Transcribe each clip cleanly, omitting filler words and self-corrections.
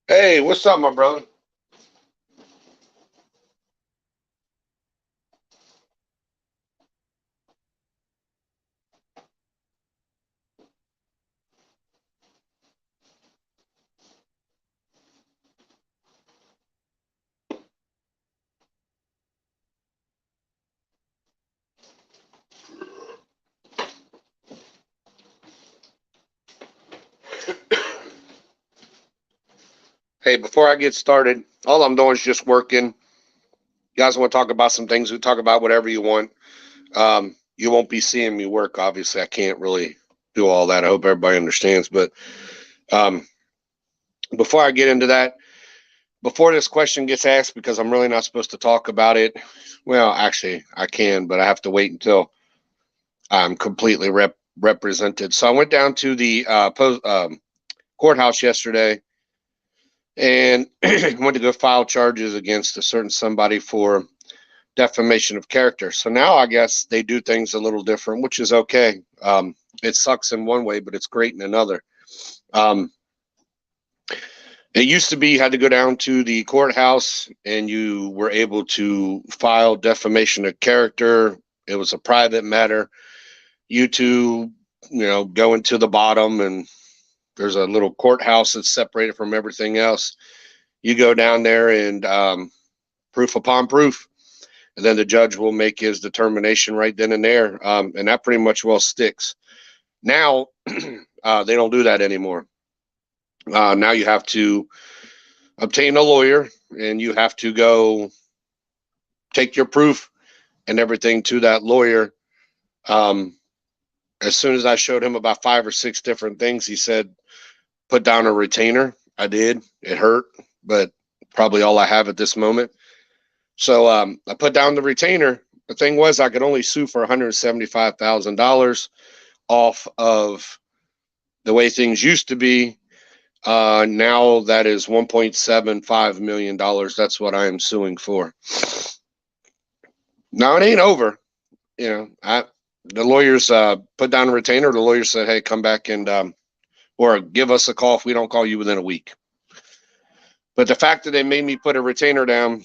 Hey, what's up, my brother? Hey, before I get started, all I'm doing is just working. You guys want to talk about some things? We talk about whatever you want. You won't be seeing me work, obviously. I can't really do all that. I hope everybody understands. But um, before I get into that, before this question gets asked, because I'm really not supposed to talk about it. Well, actually, I can, but I have to wait until I'm completely represented. So I went down to the courthouse yesterday and went to go file charges against a certain somebody for defamation of character. So now I guess they do things a little different, which is okay. It sucks in one way, but it's great in another. Um, it used to be you had to go down to the courthouse and you were able to file defamation of character. It was a private matter. You two, go into the bottom and there's a little courthouse that's separated from everything else. You go down there and proof upon proof. And then the judge will make his determination right then and there. And that pretty much well sticks. Now, they don't do that anymore. Now you have to obtain a lawyer and you have to go take your proof and everything to that lawyer. Um, as soon as I showed him about 5 or 6 different things, he said, put down a retainer. I did. It hurt, but probably all I have at this moment. So I put down the retainer. The thing was, I could only sue for $175,000 off of the way things used to be. Now that is $1.75 million. That's what I am suing for. Now it ain't over. The lawyers put down a retainer. The lawyer said, hey, come back and or give us a call if we don't call you within a week. But the fact that they made me put a retainer down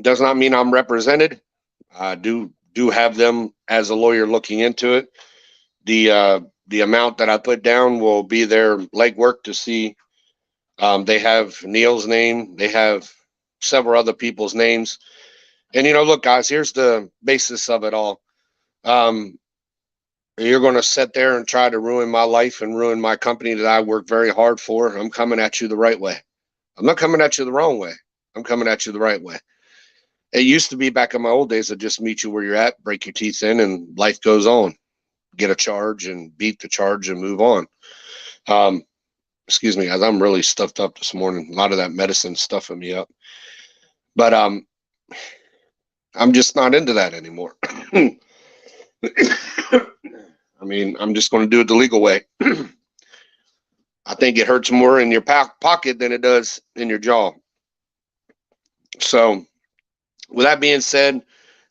does not mean I'm represented. I do have them as a lawyer looking into it. The amount that I put down will be their legwork to see. They have Neil's name. They have several other people's names. And look, guys, here's the basis of it all. You're going to sit there and try to ruin my life and ruin my company that I work very hard for. I'm coming at you the right way. I'm not coming at you the wrong way. I'm coming at you the right way. It used to be back in my old days, I'd just meet you where you're at, break your teeth in, and life goes on. Get a charge and beat the charge and move on. Excuse me, guys, I'm really stuffed up this morning. A lot of that medicine stuffing me up. But I'm just not into that anymore. I mean, I'm just going to do it the legal way. I think it hurts more in your pocket than it does in your jaw. So, with that being said,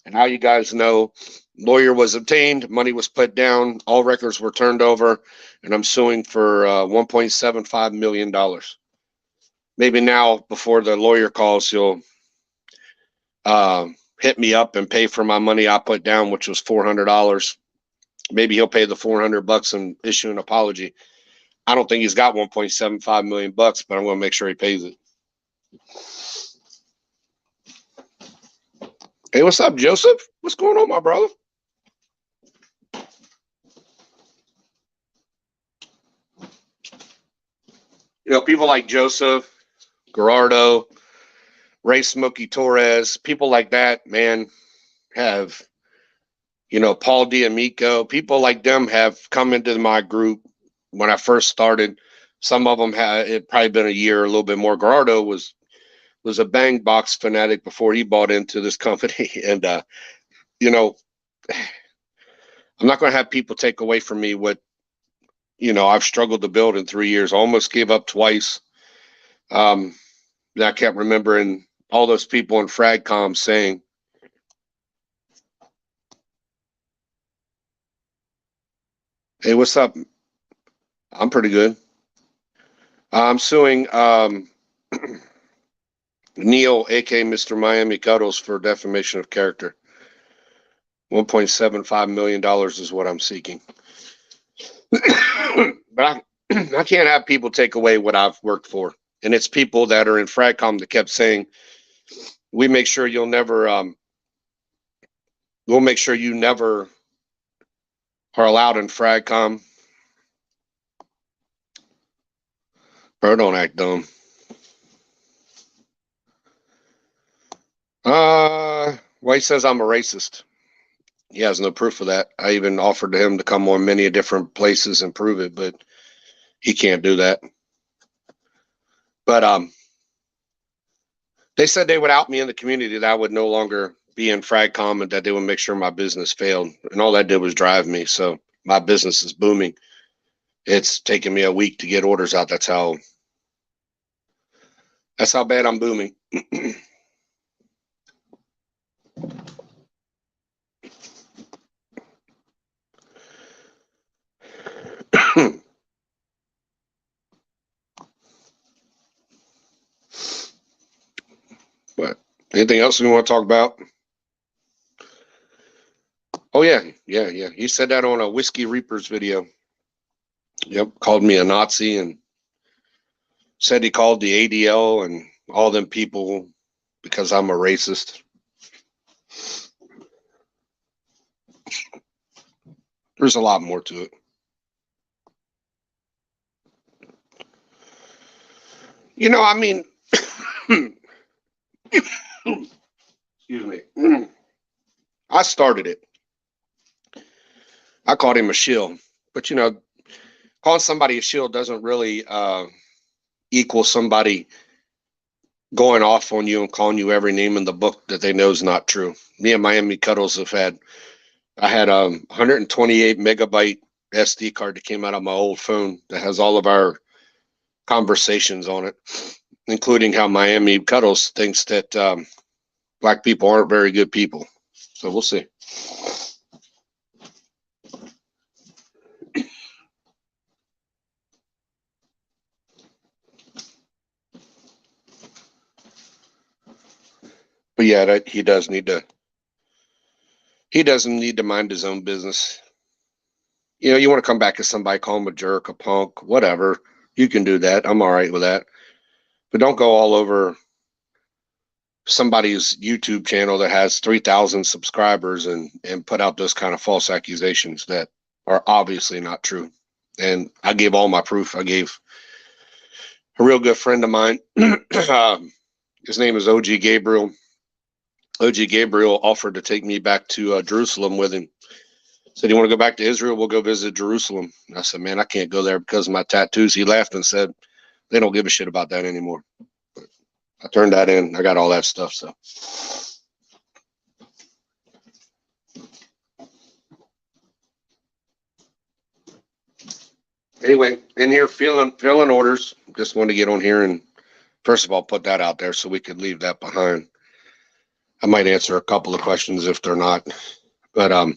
and how you guys know, lawyer was obtained, money was put down, all records were turned over, and I'm suing for $1.75 million. Maybe now, before the lawyer calls, he'll hit me up and pay for my money I put down, which was $400. Maybe he'll pay the $400 and issue an apology. I don't think he's got 1.75 million bucks, but I'm going to make sure he pays it. Hey, what's up, Joseph? What's going on, my brother? People like Joseph, Gerardo, Ray Smokey Torres, people like that, man, have, Paul D'Amico, people like them have come into my group when I first started. Some of them had it probably been a year, a little bit more. Gerardo was a bang box fanatic before he bought into this company. And, I'm not going to have people take away from me what I've struggled to build in 3 years. I almost gave up twice. I kept remembering all those people in FragCom saying, "Hey, what's up?" I'm pretty good. I'm suing Neil, aka Mr. Miami Cuddles, for defamation of character. $1.75 million is what I'm seeking. But I can't have people take away what I've worked for. And it's people that are in FragCom that kept saying, we'll make sure you never are allowed in FragCom. Bro, don't act dumb. Well, he says I'm a racist. He has no proof of that. I even offered him to come on many different places and prove it, but he can't do that. But they said they would out me in the community, that I would no longer be in FragCom and that they would make sure my business failed. And all that did was drive me. So my business is booming. It's taken me a week to get orders out. That's how bad I'm booming. But anything else we want to talk about? Oh yeah. He said that on a Whiskey Reapers video. Yep, called me a Nazi and said he called the ADL and all them people because I'm a racist. There's a lot more to it. I mean, excuse me. I started it. I called him a shill, but calling somebody a shill doesn't really equal somebody going off on you and calling you every name in the book that they know is not true. Me and Miami Cuddles I had a 128 megabyte SD card that came out of my old phone that has all of our conversations on it, including how Miami Cuddles thinks that black people aren't very good people. So we'll see. But yeah, he doesn't need to mind his own business. You want to come back as somebody, call him a jerk, a punk, whatever. You can do that. I'm all right with that. But don't go all over somebody's YouTube channel that has 3,000 subscribers and put out those kind of false accusations that are obviously not true. And I gave all my proof. I gave a real good friend of mine. His name is OG Gabriel. OG Gabriel offered to take me back to Jerusalem with him. Said, you want to go back to Israel? We'll go visit Jerusalem. And I said, man, I can't go there because of my tattoos. He laughed and said, they don't give a shit about that anymore. But I turned that in. I got all that stuff. So anyway, in here filling orders. Just wanted to get on here and first of all put that out there so we could leave that behind. I might answer a couple of questions if they're not, but as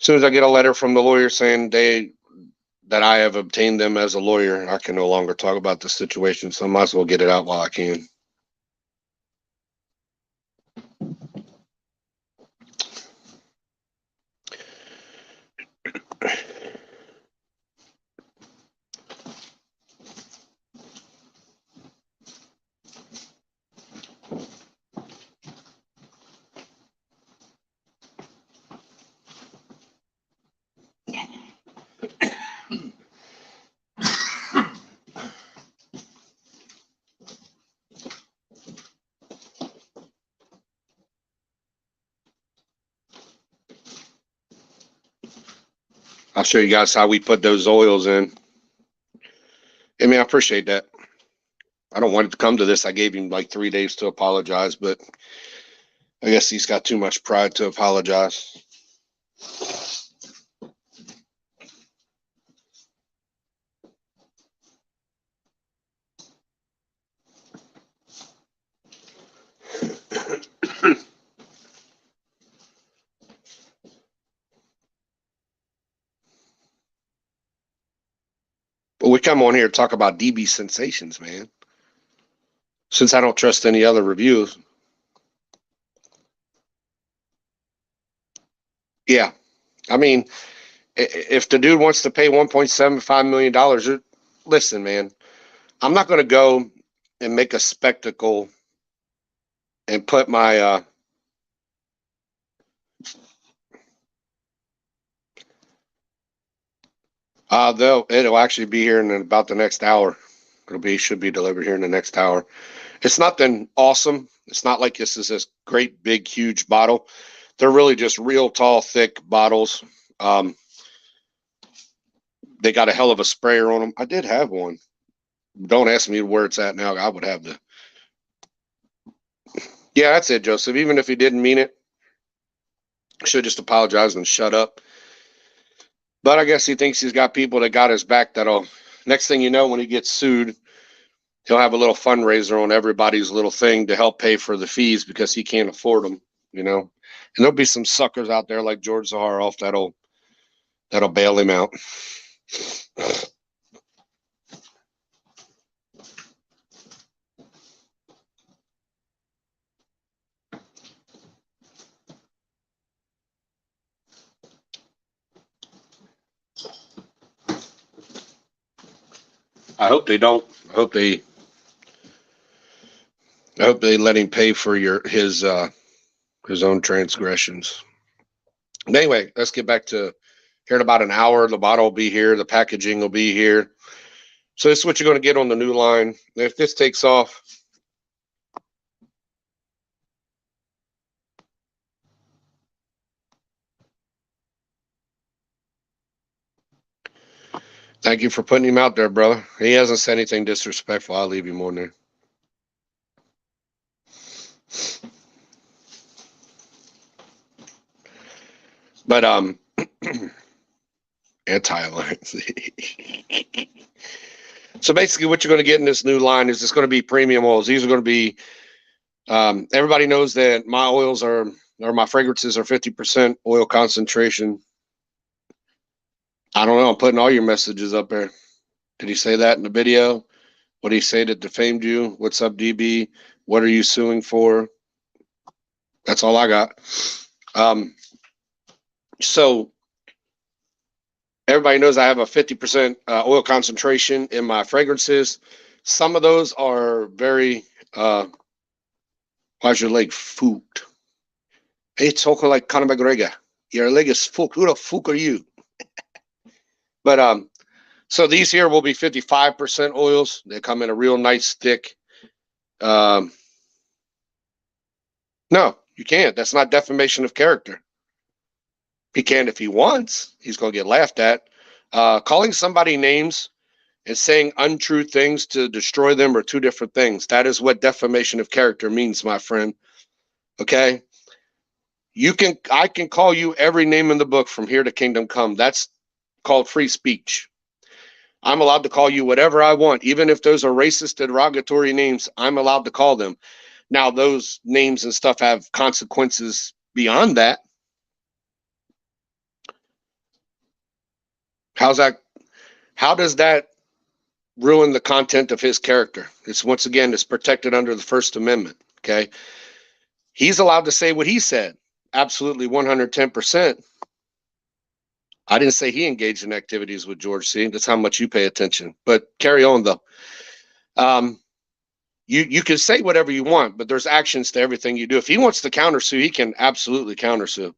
soon as I get a letter from the lawyer saying that I have obtained them as a lawyer, I can no longer talk about the situation. So I might as well get it out while I can. I'll show you guys how we put those oils in. I mean, I appreciate that. I don't want it to come to this. I gave him like 3 days to apologize, but I guess he's got too much pride to apologize. We come on here to talk about DB sensations, man. Since I don't trust any other reviews. Yeah. I mean, if the dude wants to pay $1.75 million, listen, man, I'm not going to go and make a spectacle and put my it'll actually be here in about the next hour. Should be delivered here in the next hour. It's nothing awesome. It's not like this is this great big huge bottle. They're really just real tall, thick bottles. They got a hell of a sprayer on them. I did have one. Don't ask me where it's at now. I would have the. Yeah, that's it, Joseph. Even if he didn't mean it, should just apologize and shut up. But I guess he thinks he's got people that got his back. That'll. Next thing you know, when he gets sued, he'll have a little fundraiser on everybody's little thing to help pay for the fees because he can't afford them. You know, and there'll be some suckers out there like George Zaharoff that'll bail him out. I hope they don't. I hope they let him pay for his own transgressions. But anyway, let's get back to here in about an hour. The bottle will be here. The packaging will be here. So this is what you're going to get on the new line. If this takes off, thank you for putting him out there, brother. He hasn't said anything disrespectful. I'll leave him on there. But anti-alliance. So basically what you're going to get in this new line is it's going to be premium oils. These are going to be everybody knows that my oils or my fragrances are 50% oil concentration. I don't know. I'm putting all your messages up there. Did he say that in the video? What did he say that defamed you? What's up, DB? What are you suing for? That's all I got. So everybody knows I have a 50% oil concentration in my fragrances. Some of those are very, how's your leg fucked? It's talking like Conor McGregor. Your leg is fucked. Who the fuck are you? But so these here will be 55% oils. They come in a real nice thick. No, you can't. That's not defamation of character. He can if he wants. He's going to get laughed at. Calling somebody names and saying untrue things to destroy them are two different things. That is what defamation of character means, my friend. Okay? I can call you every name in the book from here to kingdom come. That's called free speech. I'm allowed to call you whatever I want. Even if those are racist, derogatory names, I'm allowed to call them. Now, those names and stuff have consequences beyond that. How does that ruin the content of his character? It's once again, it's protected under the First Amendment. Okay. He's allowed to say what he said. Absolutely 110%. I didn't say he engaged in activities with George C. That's how much you pay attention. But carry on though. You can say whatever you want, but there's actions to everything you do. If he wants to countersue, he can absolutely countersue.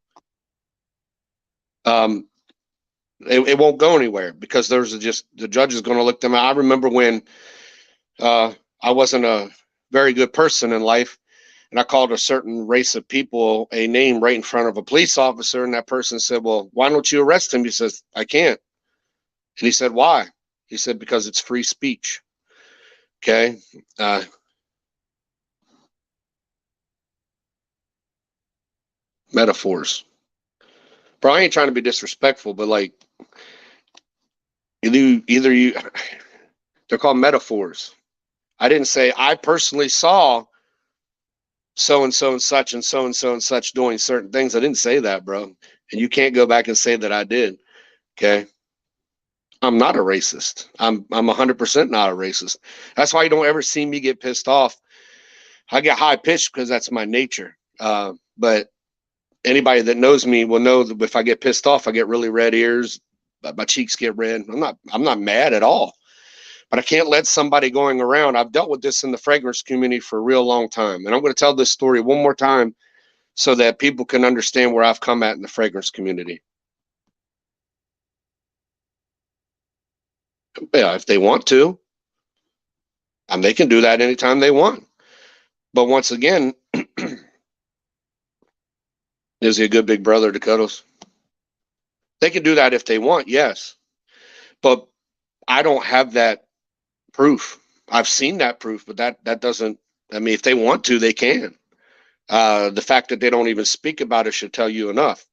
It won't go anywhere because there's just the judge is going to look them out. I remember when I wasn't a very good person in life, and I called a certain race of people a name right in front of a police officer, and that person said, "Well, why don't you arrest him?" He says, "I can't." And he said, "Why?" He said, "Because it's free speech." Okay. Metaphors. Bro, I ain't trying to be disrespectful, but like either you they're called metaphors. I didn't say I personally saw so and so and such and so and so and such doing certain things. I didn't say that, bro. And you can't go back and say that I did. Okay. I'm not a racist. I'm 100% not a racist. That's why you don't ever see me get pissed off. I get high pitched because that's my nature. But anybody that knows me will know that if I get pissed off, I get really red ears. My cheeks get red. I'm not mad at all. But I can't let somebody going around. I've dealt with this in the fragrance community for a real long time. And I'm going to tell this story one more time so that people can understand where I've come at in the fragrance community. Yeah, if they want to, they can do that anytime they want. But once again, is he a good big brother to Cuddles? They can do that if they want, yes. But I don't have that proof. I've seen that proof, but that doesn't, I mean, if they want to, they can. The fact that they don't even speak about it should tell you enough.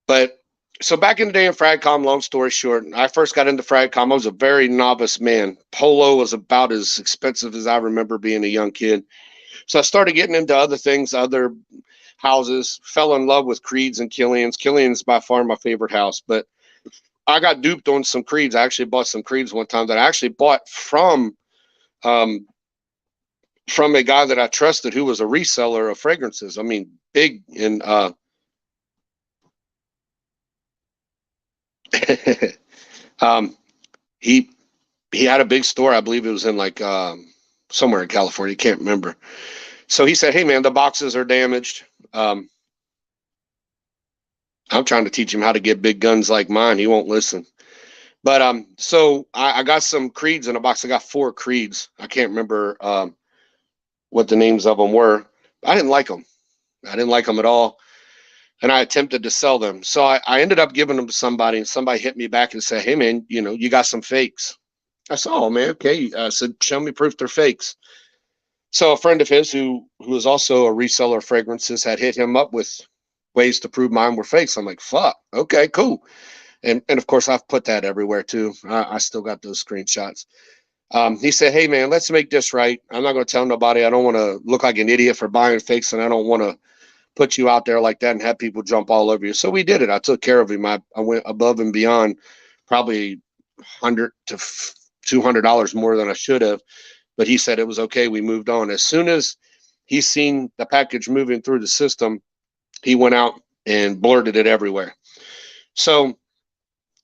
But so back in the day in FragCom, long story short, I first got into FragCom. I was a very novice man. Polo was about as expensive as I remember being a young kid. So I started getting into other things, other houses, fell in love with Creeds and Killian's. Killian's by far my favorite house, but I got duped on some Creeds. I actually bought some Creeds one time that I actually bought from a guy that I trusted who was a reseller of fragrances. I mean, big in he had a big store. I believe it was in like somewhere in California. Can't remember. So he said, "Hey man, the boxes are damaged." I'm trying to teach him how to get big guns like mine. He won't listen. But so I got some Creeds in a box. I got 4 Creeds. I can't remember what the names of them were. I didn't like them. I didn't like them at all. And I attempted to sell them. So I ended up giving them to somebody, and somebody hit me back and said, "Hey man, you got some fakes." I said, "Oh man, okay." I said, "Show me proof they're fakes." So a friend of his who was also a reseller of fragrances had hit him up with ways to prove mine were fakes. I'm like, fuck, okay, cool. And of course I've put that everywhere too. I still got those screenshots. He said, "Hey man, let's make this right. I'm not going to tell nobody. I don't want to look like an idiot for buying fakes, and I don't want to put you out there like that and have people jump all over you." So we did it. I took care of him. I went above and beyond, probably $100 to $200 more than I should have. But he said it was okay. We moved on. As soon as he seen the package moving through the system, he went out and blurted it everywhere. So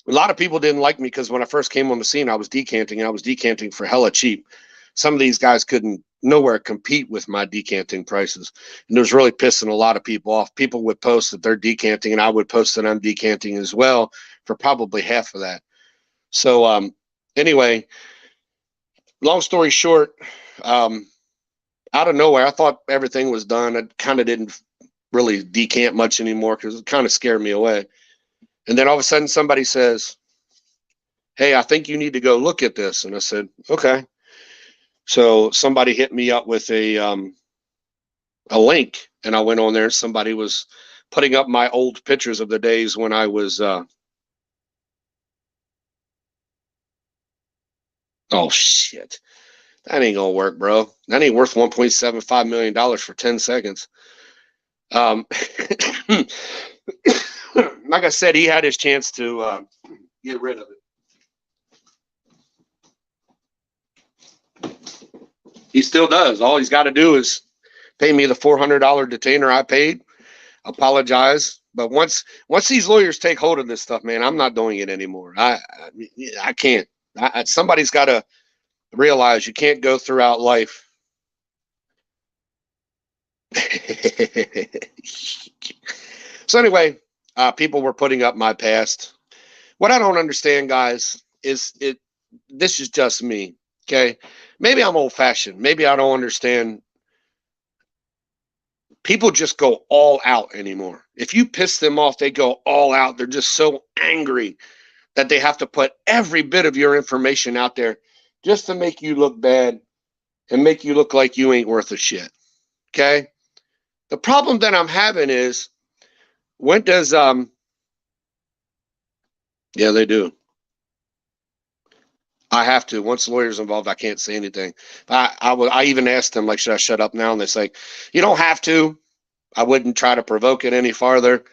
a lot of people didn't like me because when I first came on the scene, I was decanting, and I was decanting for hella cheap. Some of these guys couldn't nowhere compete with my decanting prices. And it was really pissing a lot of people off. People would post that they're decanting, and I would post that I'm decanting as well for probably half of that. So anyway, long story short, out of nowhere, I thought everything was done. I kind of didn't really decant much anymore because it kind of scared me away. And then all of a sudden somebody says, "Hey, I think you need to go look at this." And I said, "Okay." So somebody hit me up with a link, and I went on there. Somebody was putting up my old pictures of the days when I was oh shit. That ain't gonna work, bro. That ain't worth $1.75 million for 10 seconds. Like I said, he had his chance to get rid of it. He still does. All he's got to do is pay me the $400 detainer I paid, apologize. But once these lawyers take hold of this stuff, man, I'm not doing it anymore. I can't. Somebody's got to realize you can't go throughout life. So anyway, people were putting up my past. What I don't understand, guys, is this is just me. Okay. Maybe I'm old fashioned. Maybe I don't understand. People just go all out anymore. If you piss them off, they go all out. They're just so angry that they have to put every bit of your information out there just to make you look bad and make you look like you ain't worth a shit. Okay. The problem that I'm having is, when does yeah, they do. I have to. Once the lawyer's involved, I can't say anything. I even asked them, like, should I shut up now? And they say, you don't have to. I wouldn't try to provoke it any farther,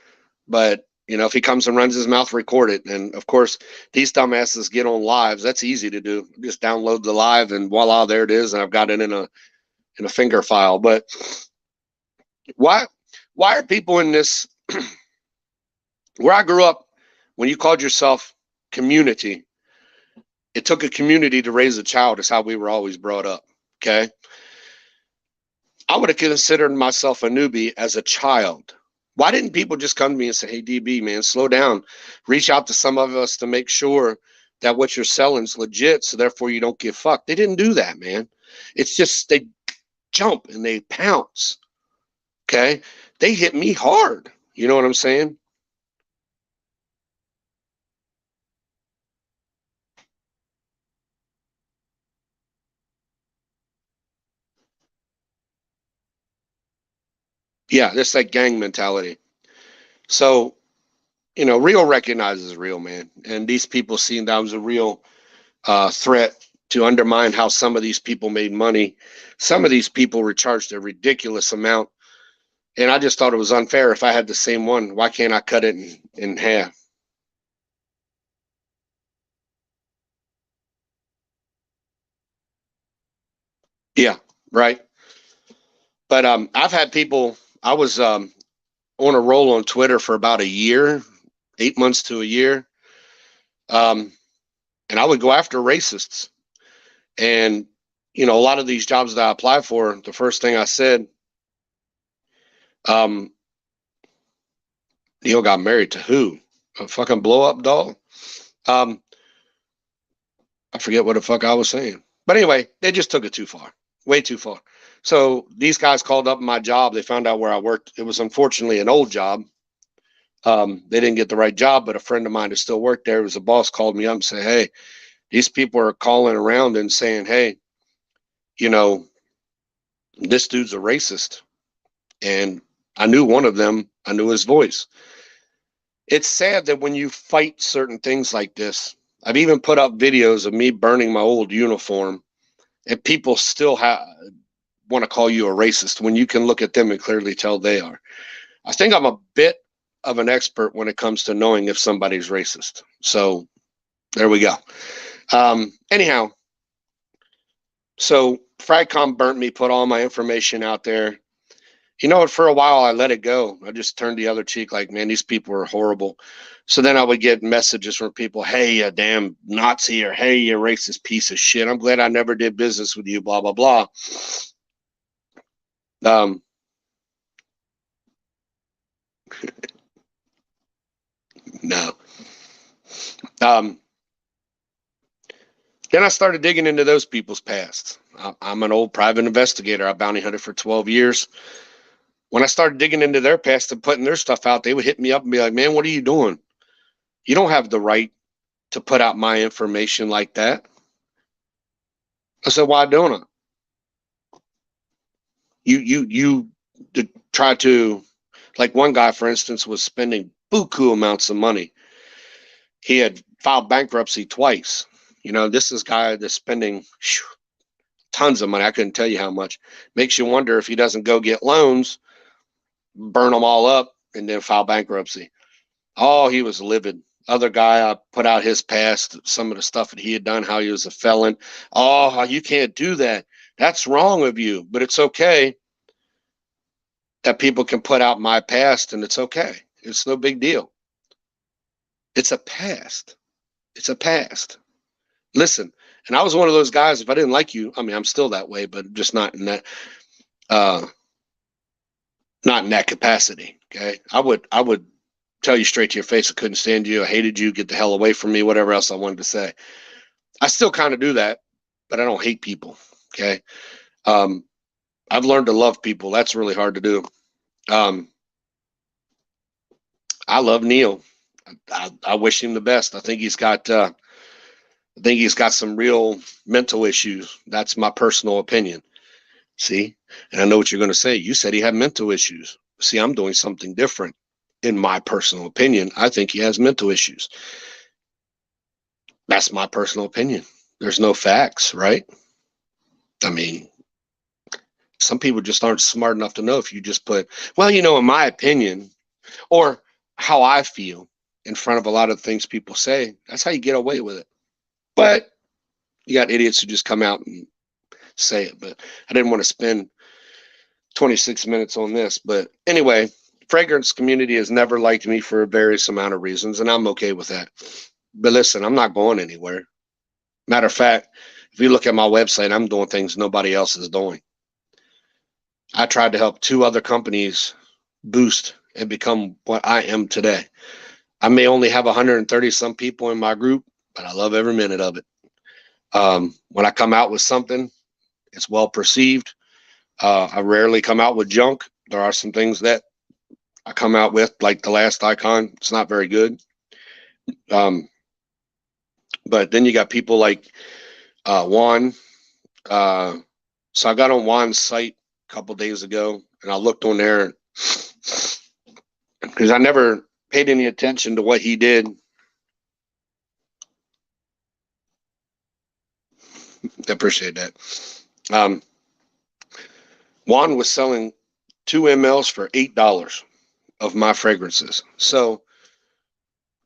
but You know, if he comes and runs his mouth, record it. And of course, these dumbasses get on lives. That's easy to do. Just download the live and voila, there it is. And I've got it in a finger file. But why are people in this where I grew up, when you called yourself community, it took a community to raise a child, is how we were always brought up. Okay. I would have considered myself a newbie as a child. Why didn't people just come to me and say, hey, DB, man, slow down. Reach out to some of us to make sure that what you're selling is legit, so therefore you don't get fucked. They didn't do that, man. It's just they jump and they pounce. Okay. They hit me hard. You know what I'm saying? Yeah, that's like gang mentality. So, you know, real recognizes real, man. And these people seen that was a real threat to undermine how some of these people made money. Some of these people were charged a ridiculous amount. And I just thought it was unfair. If I had the same one, why can't I cut it in half? Yeah, right. But I've had people, I was on a roll on Twitter for about a year, 8 months to a year. Um, and I would go after racists. And, you know, a lot of these jobs that I applied for, the first thing I said, um, Neil got married to who? A fucking blow up doll? Um, I forget what the fuck I was saying. But anyway, they just took it too far, way too far. So these guys called up my job. They found out where I worked. It was unfortunately an old job. They didn't get the right job, but a friend of mine who still worked there, was a boss, called me up and said, hey, these people are calling around and saying, hey, you know, this dude's a racist. And I knew one of them. I knew his voice. It's sad that when you fight certain things like this, I've even put up videos of me burning my old uniform, and people still want to call you a racist when you can look at them and clearly tell they are. I think I'm a bit of an expert when it comes to knowing if somebody's racist. So there we go. Anyhow, so Fragcom burnt me, put all my information out there. You know what? For a while, I let it go. I just turned the other cheek, like, man, these people are horrible. So then I would get messages from people, hey, you damn Nazi, or hey, you racist piece of shit. I'm glad I never did business with you, blah, blah, blah. No. Then I started digging into those people's past. I'm an old private investigator. I bounty hunted for 12 years. When I started digging into their past and putting their stuff out, they would hit me up and be like, man, what are you doing? You don't have the right to put out my information like that. I said, why don't I? You try to, like, one guy, for instance, was spending buku amounts of money. He had filed bankruptcy twice. You know, this is a guy that's spending tons of money. I couldn't tell you how much. Makes you wonder if he doesn't go get loans, burn them all up, and then file bankruptcy. Oh, he was livid. Other guy, I put out his past, some of the stuff that he had done, how he was a felon. Oh, you can't do that. That's wrong of you. But it's okay that people can put out my past, and it's okay. It's no big deal. It's a past. It's a past. Listen, and I was one of those guys, if I didn't like you, I mean, I'm still that way, but just not in that not in that capacity. Okay. I would tell you straight to your face, I couldn't stand you, I hated you, get the hell away from me, whatever else I wanted to say. I still kind of do that, but I don't hate people. Okay. I've learned to love people. That's really hard to do. Um, I love Neil. I wish him the best. I think he's got some real mental issues. That's my personal opinion. See, and I know what you're going to say. You said he had mental issues. See, I'm doing something different. In my personal opinion, I think he has mental issues. That's my personal opinion. There's no facts, right? I mean, some people just aren't smart enough to know if you just put, well, you know, in my opinion, or how I feel in front of a lot of things people say. That's how you get away with it. But you got idiots who just come out and say it. But I didn't want to spend 26 minutes on this. But anyway, fragrance community has never liked me for various amount of reasons, and I'm okay with that. But listen, I'm not going anywhere. Matter of fact, if you look at my website, I'm doing things nobody else is doing. I tried to help 2 other companies boost and become what I am today. I may only have 130 some people in my group, but I love every minute of it. When I come out with something, it's well perceived. I rarely come out with junk. There are some things that I come out with, like the last icon. It's not very good. But then you got people like Juan. So I got on Juan's site a couple days ago, and I looked on there because I never paid any attention to what he did. I appreciate that. Juan was selling 2 mLs for $8 of my fragrances. So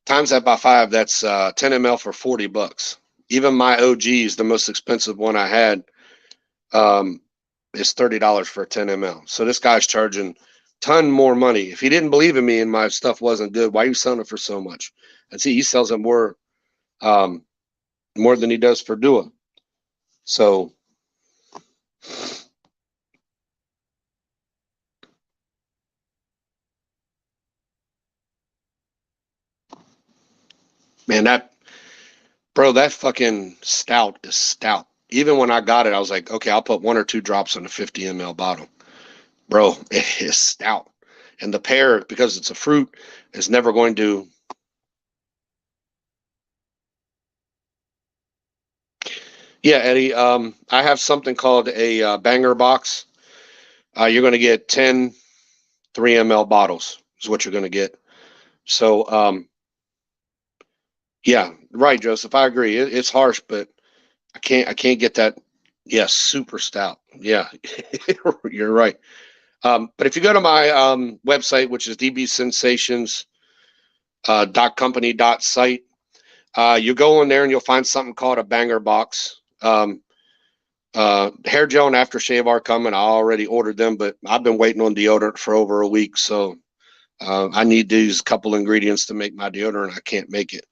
times that by 5, that's 10 ml for $40. Even my OGs, the most expensive one I had, is $30 for a 10 ml. So this guy's charging ton more money. If he didn't believe in me and my stuff wasn't good, why are you selling it for so much? And see, he sells it more than he does for Dua. So man, that fucking stout is stout. Even when I got it, I was like, okay, I'll put 1 or 2 drops in a 50 ml bottle. Bro, it is stout. And the pear, because it's a fruit, is never going to. Yeah, Eddie, I have something called a banger box. You're going to get 10 3 ml bottles is what you're going to get. So, yeah, right, Joseph. I agree. It's harsh, but I can't get that. Yes, super stout. Yeah, you're right. But if you go to my website, which is dbsensations.company.site, you go in there and you'll find something called a banger box. Hair gel and aftershave are coming. I already ordered them, but I've been waiting on deodorant for over a week. So I need these couple ingredients to make my deodorant. I can't make it.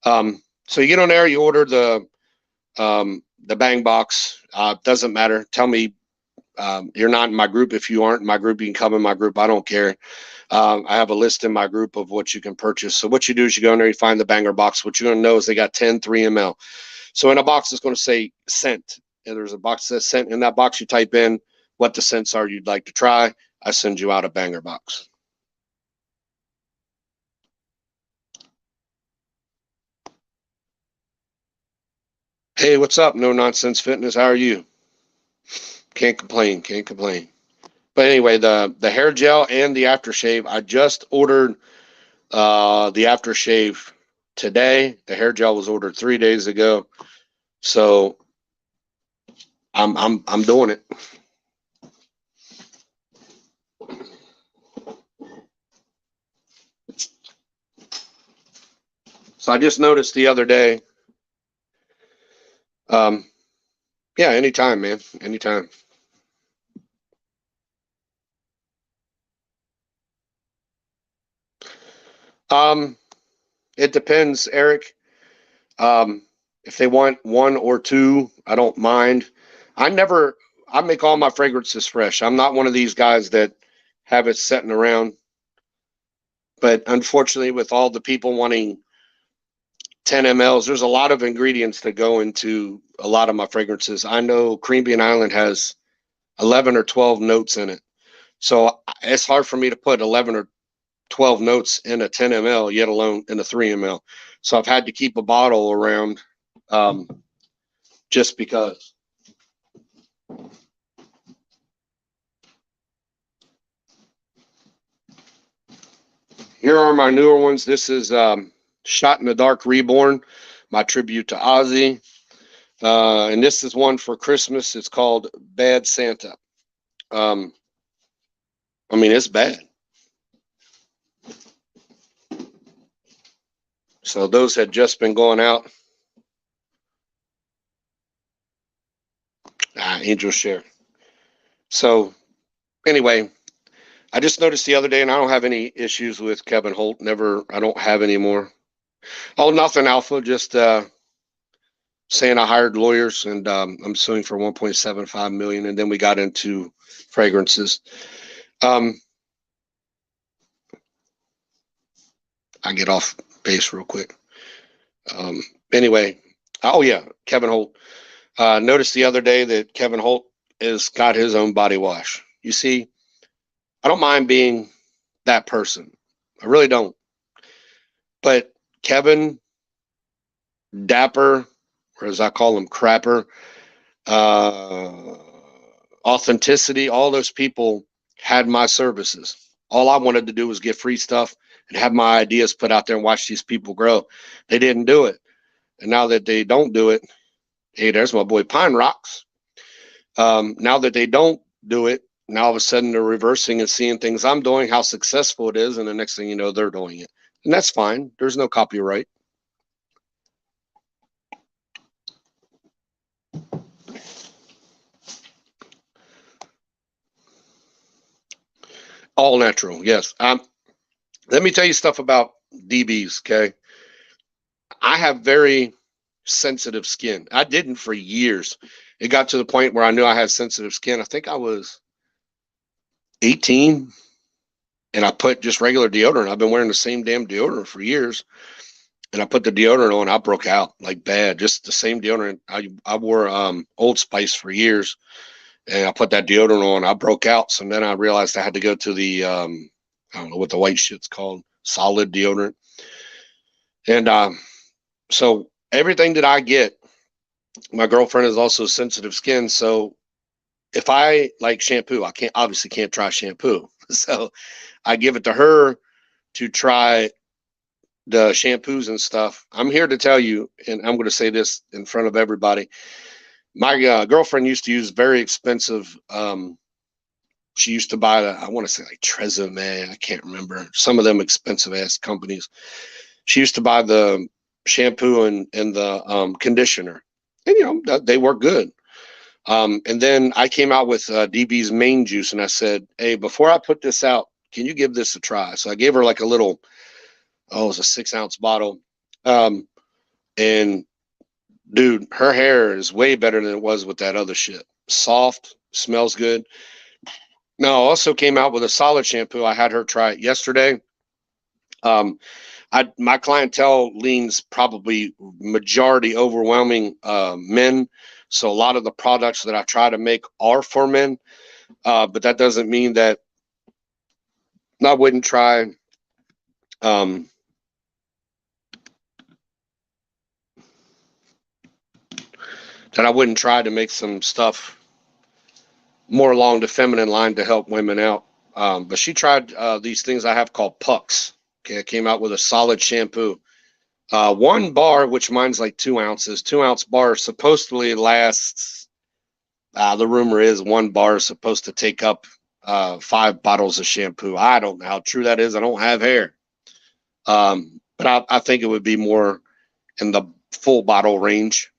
So you get on there, you order the bang box. Doesn't matter. Tell me you're not in my group. If you aren't in my group, you can come in my group. I don't care. I have a list in my group of what you can purchase. So what you do is you go in there, you find the banger box. What you're going to know is they got 10 3 ml. So in a box, it's going to say scent. And there's a box that says scent. In that box, you type in what the scents are you'd like to try. I send you out a banger box. Hey, what's up? No Nonsense Fitness. How are you? Can't complain. Can't complain. But anyway, the hair gel and the aftershave, I just ordered the aftershave today. The hair gel was ordered 3 days ago. So I'm doing it. So I just noticed the other day. Yeah, anytime, man. Anytime. It depends, Eric. If they want 1 or 2, I don't mind. I make all my fragrances fresh. I'm not one of these guys that have it sitting around. But unfortunately, with all the people wanting 10 mLs, there's a lot of ingredients that go into a lot of my fragrances. I know Caribbean Island has 11 or 12 notes in it. So it's hard for me to put 11 or 12 notes in a 10 ml, yet alone in a 3 ml. So I've had to keep a bottle around just because. Here are my newer ones. This is Shot in the Dark Reborn, my tribute to Ozzy. And this is one for Christmas. It's called Bad Santa. I mean, it's bad. So those had just been going out. Angel share. So anyway, I just noticed the other day, and I don't have any issues with Kevin Holt. Never, I don't have any more. Oh, nothing, Alpha. Just saying I hired lawyers, and I'm suing for 1.75 million. And then we got into fragrances. I get off base real quick. Anyway, oh yeah, Kevin Holt. Noticed the other day that Kevin Holt has got his own body wash. You see, I don't mind being that person. I really don't. But Kevin, Dapper, or as I call him, Crapper, Authenticity, all those people had my services. All I wanted to do was get free stuff and have my ideas put out there and watch these people grow. They didn't do it. And now that they don't do it, hey, there's my boy Pine Rocks. Now that they don't do it, now all of a sudden they're reversing and seeing things I'm doing, how successful it is, and the next thing you know, they're doing it. And that's fine. There's no copyright. All natural, yes. Let me tell you stuff about DBs, okay? I have very sensitive skin. I didn't for years. It got to the point where I knew I had sensitive skin. I think I was 18, and I put just regular deodorant. I've been wearing the same damn deodorant for years, and I put the deodorant on. I broke out like bad. Just the same deodorant. I wore Old Spice for years, and I put that deodorant on. I broke out. So then I realized I had to go to the I don't know what the white shit's called, solid deodorant. And so everything that I get, my girlfriend is also sensitive skin. So if I like shampoo, I obviously can't try shampoo. So I give it to her to try the shampoos and stuff. I'm here to tell you, and I'm going to say this in front of everybody. My girlfriend used to use very expensive. She used to buy I want to say like Tresemme. I can't remember. Some of them expensive ass companies. She used to buy the shampoo and the conditioner, and you know they work good. And then I came out with DB's main juice, and I said, "Hey, before I put this out, can you give this a try?" So I gave her like a little, it was a 6-ounce bottle, and dude, her hair is way better than it was with that other shit. Soft, smells good. Now, I also came out with a solid shampoo. I had her try it yesterday. My clientele leans probably majority overwhelming men. So a lot of the products that I try to make are for men. But that doesn't mean that I wouldn't try that I wouldn't try to make some stuff more along the feminine line to help women out. But she tried these things I have called pucks. Okay, I came out with a solid shampoo. 1 bar, which mine's like 2 ounces. 2-ounce bar supposedly lasts. The rumor is 1 bar is supposed to take up 5 bottles of shampoo. I don't know how true that is. I don't have hair. But I think it would be more in the full bottle range.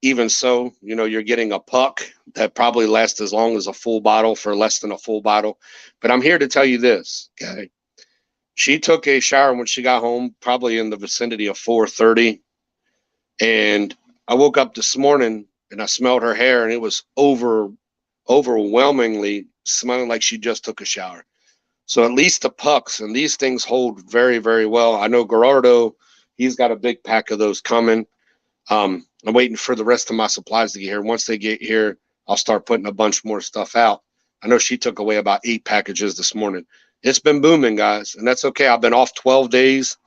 Even so, you know, you're getting a puck that probably lasts as long as a full bottle for less than a full bottle. But I'm here to tell you this, okay? She took a shower when she got home, probably in the vicinity of 4:30. And I woke up this morning and I smelled her hair, and it was overwhelmingly smelling like she just took a shower. So at least the pucks and these things hold very, very well. I know Gerardo, he's got a big pack of those coming. I'm waiting for the rest of my supplies to get here. Once they get here, I'll start putting a bunch more stuff out. I know she took away about 8 packages this morning. It's been booming, guys, and that's okay. I've been off 12 days.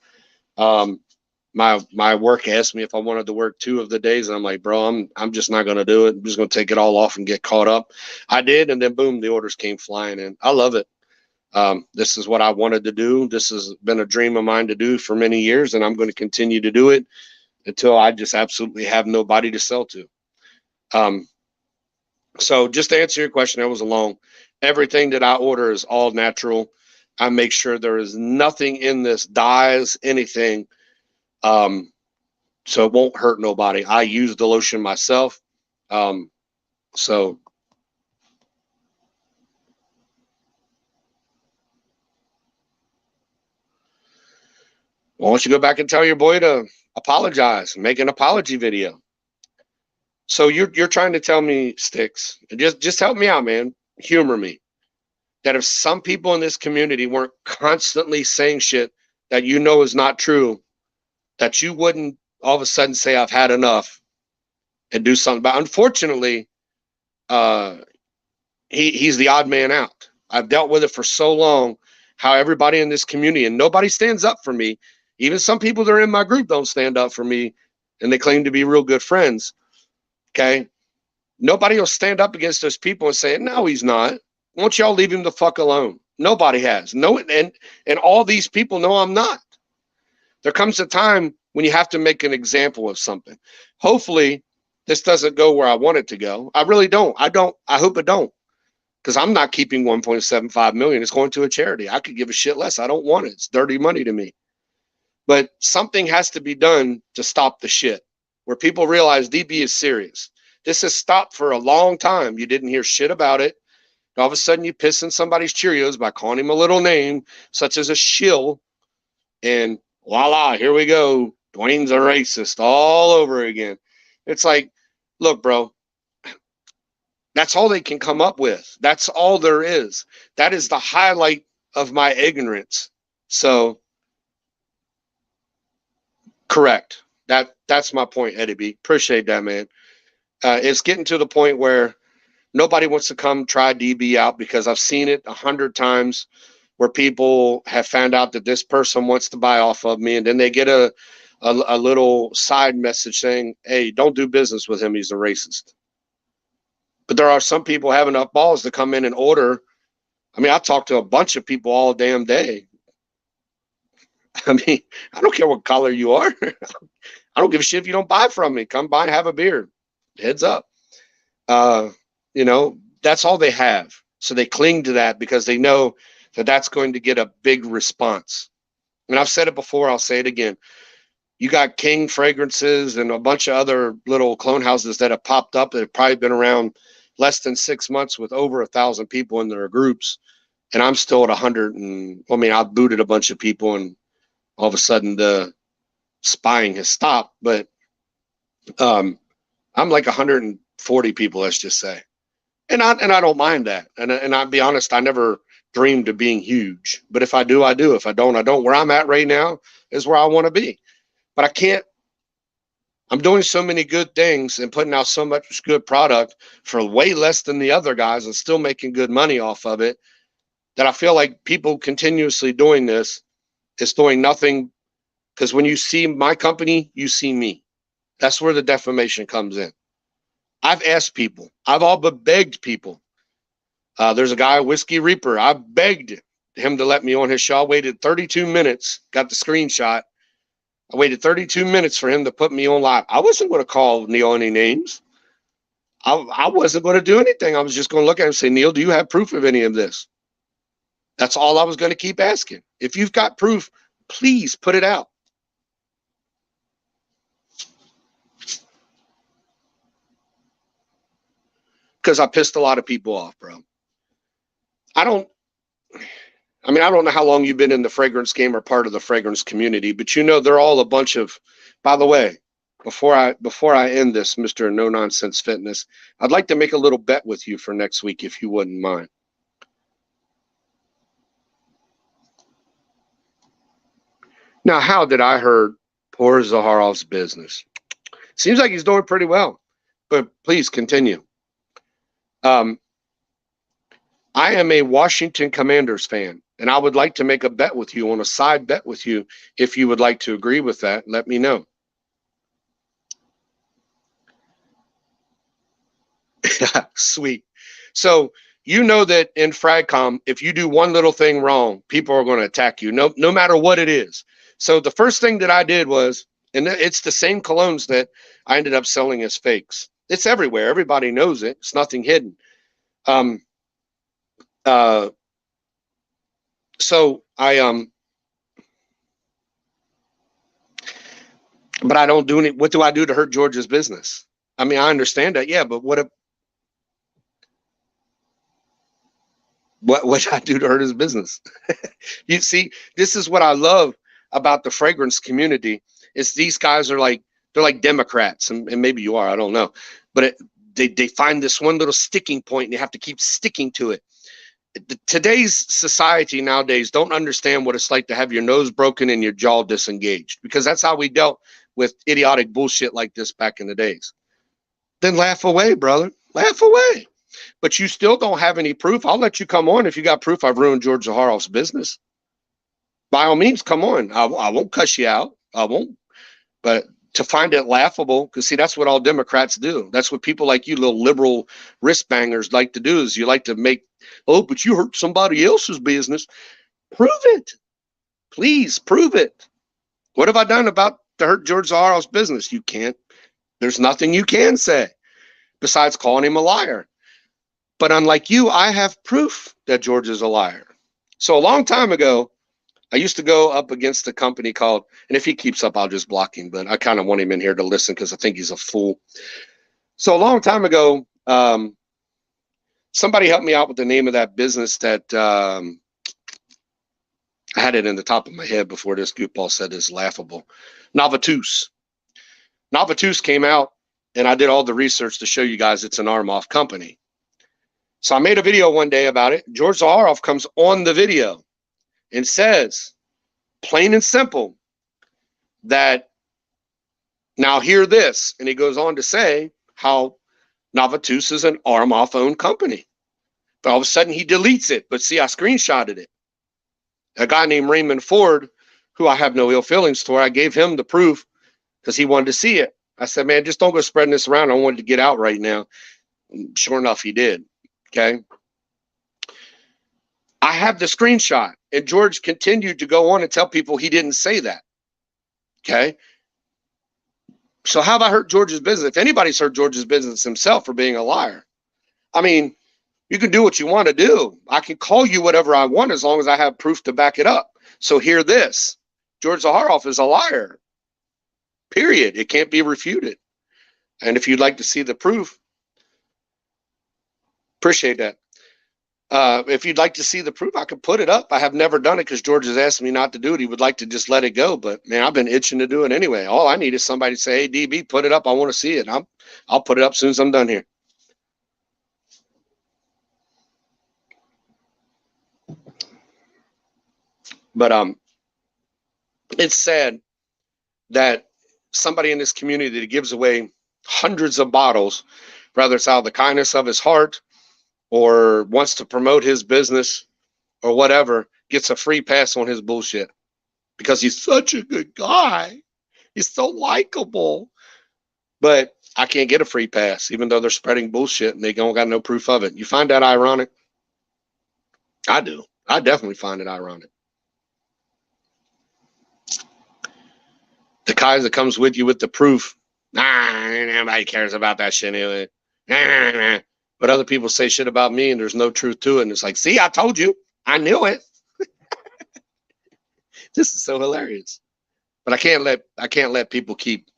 My work asked me if I wanted to work 2 of the days, and I'm like, bro, I'm just not going to do it. I'm just going to take it all off and get caught up. I did, and then boom, the orders came flying in. I love it. This is what I wanted to do. This has been a dream of mine to do for many years, and I'm going to continue to do it until I just absolutely have nobody to sell to. So just to answer your question, that was long. Everything that I order is all natural. I make sure there is nothing in this dyes, anything. So it won't hurt nobody. I use the lotion myself. So why don't you go back and tell your boy to apologize, make an apology video? So you're trying to tell me, Sticks, just help me out, man. Humor me. That if some people in this community weren't constantly saying shit that you know is not true, that you wouldn't all of a sudden say I've had enough and do something. But unfortunately, uh, he's the odd man out. I've dealt with it for so long. How everybody in this community and nobody stands up for me. Even some people that are in my group don't stand up for me, and they claim to be real good friends. Okay, nobody will stand up against those people and say, "No, he's not. Won't y'all leave him the fuck alone?" Nobody has. No, and all these people know I'm not. There comes a time when you have to make an example of something. Hopefully, this doesn't go where I want it to go. I really don't. I hope it don't, because I'm not keeping 1.75 million. It's going to a charity. I could give a shit less. I don't want it. It's dirty money to me. But something has to be done to stop the shit, where people realize DB is serious. This has stopped for a long time. You didn't hear shit about it. All of a sudden, you piss in somebody's Cheerios by calling him a little name, such as a shill, and voila, here we go. Dwayne's a racist all over again. It's like, look, bro, that's all they can come up with. That's all there is. That is the highlight of my ignorance. So, correct. That's my point, Eddie B. Appreciate that, man. It's getting to the point where nobody wants to come try DB out, because I've seen it 100 times where people have found out that this person wants to buy off of me, and then they get a little side message saying, "Hey, don't do business with him. He's a racist." But there are some people have enough balls to come in and order. I mean, I talk to a bunch of people all damn day. I mean, I don't care what color you are. I don't give a shit if you don't buy from me. Come by and have a beer. Heads up. Uh, that's all they have. So they cling to that because they know that that's going to get a big response. And I've said it before, I'll say it again. You got King Fragrances and a bunch of other little clone houses that have popped up that have probably been around less than 6 months with over 1,000 people in their groups. And I'm still at 100. And I mean, I've booted a bunch of people, and all of a sudden the spying has stopped. But I'm like 140 people, let's just say. And I don't mind that. And I'll be honest, I never dreamed of being huge. But if I do, I do. If I don't, I don't. Where I'm at right now is where I want to be. But I can't. I'm doing so many good things and putting out so much good product for way less than the other guys and still making good money off of it, that I feel like people continuously doing this is doing nothing. Because when you see my company, you see me. That's where the defamation comes in. I've asked people. I've all but begged people. There's a guy, Whiskey Reaper. I begged him to let me on his show. I waited 32 minutes, got the screenshot. I waited 32 minutes for him to put me on live. I wasn't going to call Neil any names. I wasn't going to do anything. I was just going to look at him and say, "Neil, do you have proof of any of this?" That's all I was going to keep asking. If you've got proof, please put it out. Because I pissed a lot of people off, bro. I don't know how long you've been in the fragrance game or part of the fragrance community, but they're all a bunch of, by the way, before I end this, Mr. No Nonsense Fitness, I'd like to make a little bet with you for next week, if you wouldn't mind. Now, how did I hurt poor Zaharov's business? Seems like he's doing pretty well, but please continue. I am a Washington Commanders fan, and I would like to make a bet with you, on a side bet with you. If you would like to agree with that, let me know. Sweet. So that in Fragcom, if you do one little thing wrong, people are going to attack you, no matter what it is. So the first thing that I did was, and it's the same colognes that I ended up selling as fakes. It's everywhere. Everybody knows it. It's nothing hidden. So but I don't do any. What do I do to hurt George's business? I mean, I understand that. Yeah, but what would I do to hurt his business? You see, this is what I love about the fragrance community is these guys are like, they're like Democrats, and maybe you are, I don't know, but they find this one little sticking point and you have to keep sticking to it. Today's society nowadays don't understand what it's like to have your nose broken and your jaw disengaged, because that's how we dealt with idiotic bullshit like this back in the days. Then laugh away, brother. Laugh away. But you still don't have any proof. I'll let you come on if you got proof I've ruined George Zaharoff's business. By all means, come on. I won't cuss you out. I won't. But to find it laughable, because see, that's what all Democrats do. That's what people like you, little liberal wrist bangers, like to do. Is you like to make, oh, but you hurt somebody else's business. Prove it. Please prove it. What have I done about to hurt George Zaharoff's business? You can't. There's nothing you can say besides calling him a liar. But unlike you, I have proof that George is a liar. So a long time ago, I used to go up against a company called, and if he keeps up, I'll just block him, but I kind of want him in here to listen because I think he's a fool. So a long time ago, somebody helped me out with the name of that business that I had it in the top of my head before this goofball said is laughable. Novatus. Novatus came out, and I did all the research to show you guys it's an Armoff company. So I made a video one day about it. George Zaharoff comes on the video and says, plain and simple, that now hear this. And he goes on to say how Novatus is an Armoff-owned company. But all of a sudden he deletes it. But see, I screenshotted it. A guy named Raymond Ford, who I have no ill feelings for, I gave him the proof because he wanted to see it. I said, man, just don't go spreading this around. I wanted to get out right now. And sure enough, he did. Okay. I have the screenshot, and George continued to go on and tell people he didn't say that. Okay. So how have I hurt George's business? If anybody's hurt George's business himself for being a liar, I mean, you can do what you want to do. I can call you whatever I want as long as I have proof to back it up. So hear this. George Zaharoff is a liar. Period. It can't be refuted. And if you'd like to see the proof, appreciate that. If you'd like to see the proof, I could put it up. I have never done it because George has asked me not to do it. He would like to just let it go. But, man, I've been itching to do it anyway. All I need is somebody to say, hey, DB, put it up. I want to see it. I'll put it up as soon as I'm done here. But it's sad that somebody in this community that gives away hundreds of bottles, whether it's out of the kindness of his heart or wants to promote his business or whatever, gets a free pass on his bullshit because he's such a good guy. He's so likable. But I can't get a free pass, even though they're spreading bullshit and they don't got no proof of it. You find that ironic? I do. I definitely find it ironic. The guy that comes with you with the proof, nobody cares about that shit anyway. But other people say shit about me and there's no truth to it. And it's like, see, I told you. I knew it. This is so hilarious. But I can't let people keep,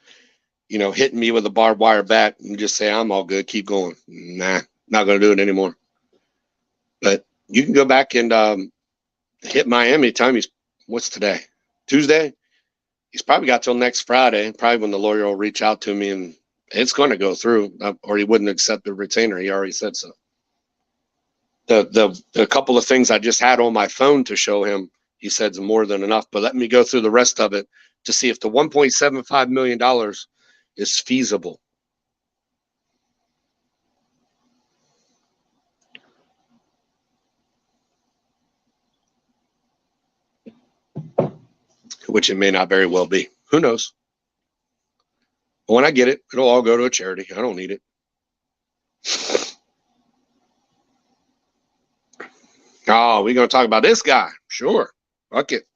hitting me with a barbed wire bat and just say, I'm all good, keep going. Nah, not going to do it anymore. But you can go back and hit Miami anytime what's today? Tuesday? He's probably got till next Friday, probably when the lawyer will reach out to me, and it's going to go through, or he wouldn't accept the retainer. He already said so. The couple of things I just had on my phone to show him, he said is more than enough. But let me go through the rest of it to see if the $1.75 million is feasible. Which it may not very well be. Who knows? But when I get it, it'll all go to a charity. I don't need it. Oh, we're going to talk about this guy. Sure. Fuck it.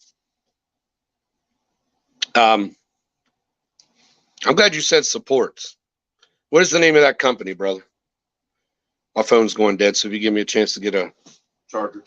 I'm glad you said supports. What is the name of that company, brother? My phone's going dead, so if you give me a chance to get a charger.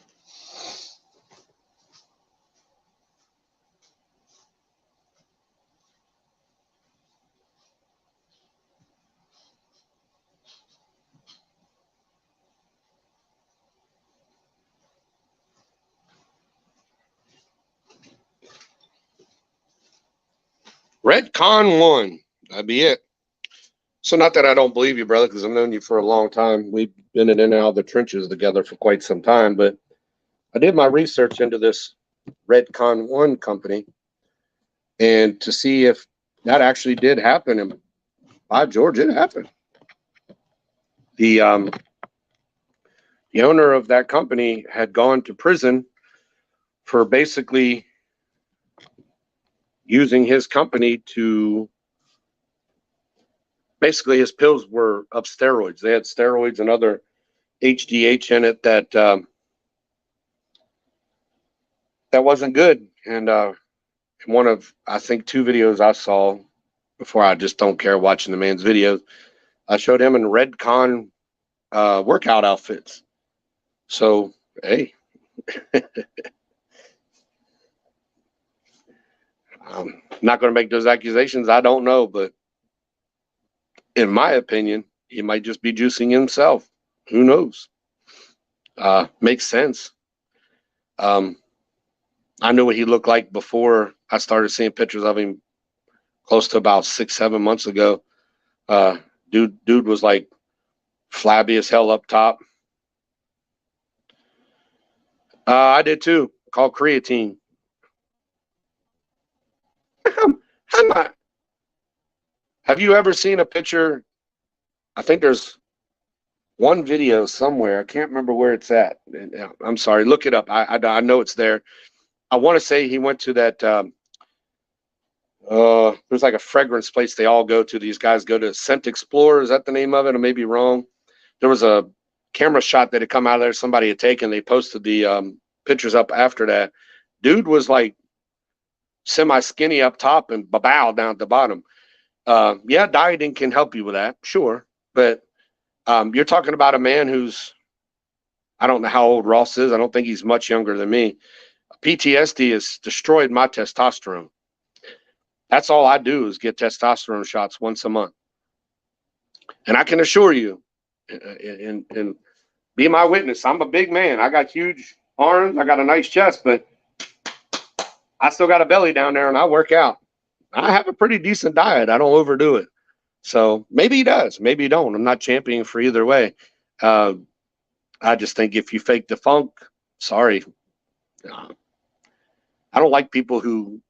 Redcon 1. That'd be it. So not that I don't believe you, brother, because I've known you for a long time. We've been in and out of the trenches together for quite some time. But I did my research into this Redcon 1 company and to see if that actually did happen. And by George, it happened. The owner of that company had gone to prison for basically using his company to basically his pills were of steroids. They had steroids and other HGH in it that that wasn't good. And one of I think 2 videos I saw before, I just don't care watching the man's videos, I showed him in Redcon workout outfits. So hey, I'm not going to make those accusations. I don't know, but in my opinion, he might just be juicing himself. Who knows? Makes sense. I knew what he looked like before I started seeing pictures of him close to about 6-7 months ago. Dude was like flabby as hell up top. I did too. Called creatine. Have you ever seen a picture? I think there's one video somewhere. I can't remember where it's at. I'm sorry. Look it up. I know it's there. I want to say he went to that. There's like a fragrance place they all go to. These guys go to Scent Explorer. Is that the name of it? I may be wrong. There was a camera shot that had come out of there. Somebody had taken. They posted the pictures up after that. Dude was like semi-skinny up top and babow down at the bottom. Yeah, dieting can help you with that, sure. But you're talking about a man who's, I don't know how old Ross is. I don't think he's much younger than me. PTSD has destroyed my testosterone. That's all I do is get testosterone shots once a month. And I can assure you, and be my witness, I'm a big man. I got huge arms. I got a nice chest, but I still got a belly down there and I work out. I have a pretty decent diet. I don't overdo it. So maybe he does. Maybe he don't. I'm not championing for either way. I just think if you fake the funk, sorry. I don't like people who